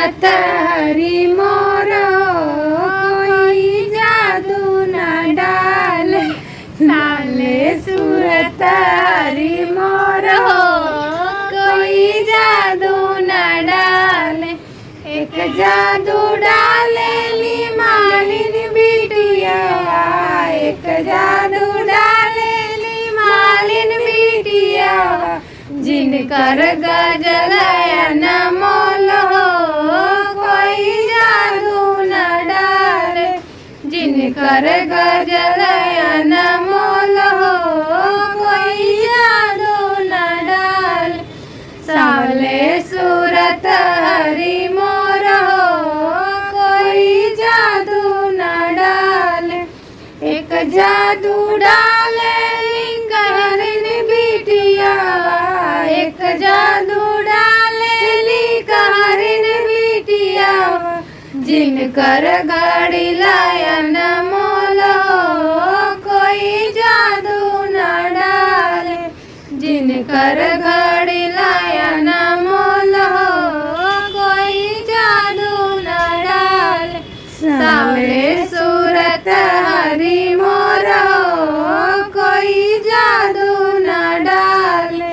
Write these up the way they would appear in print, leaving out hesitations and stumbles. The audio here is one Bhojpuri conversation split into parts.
सूरत हरी मोर कोई जादू न डाले, साले सूरत हरी मोर कोई जादू न डाले। एक जादू डाले ली मालिन बिटिया, एक जादू डाले ली मालिन बिटिया, जिनकर गजल न मोल हो कोई जादू न डाले, जिनकर गजल न मोल हो कोई जादू न डाले। साले सूरत हरी मोर कोई जादू न डाले। एक जादू डाले लिंगहरिन बिटिया, एक जादू डाले लिंगहरिन बिटिया, जिनकर गाड़ी लायन मोल कोई जादू न डाले, जिनकर गाड़ी लायन मोल कोई जादू न डाले। साले सूरत हरी मोर कोई जादू न डाले।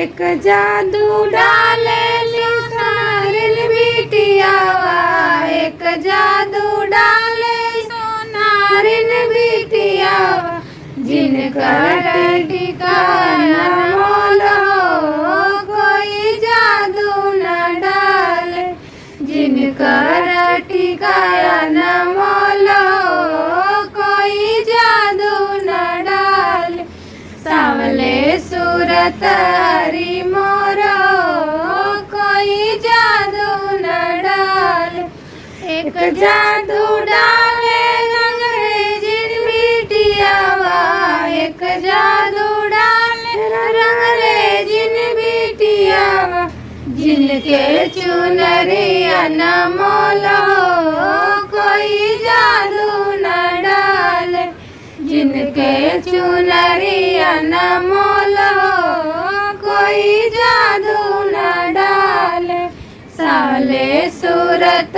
एक जादू डाले सोनारिन बिटिया, एक जादू डाले सोनारिन बिटिया, जिनकर ठिकाना मोल कोई जादू न डाले, जिनकर ठिकाना मोल कोई जादू न डाले। सावले सूरत हरी मोर कोई जादू न डाले। एक जादू डाले अंग्रेजिन बिटिया, एक जादू डाले अंग्रेजिन बिटिया, जिनके चुनरिया न मोल कोई जादू न डाले, जिनके चुनरिया न मोल कोई जादू न डाले। साले सूरत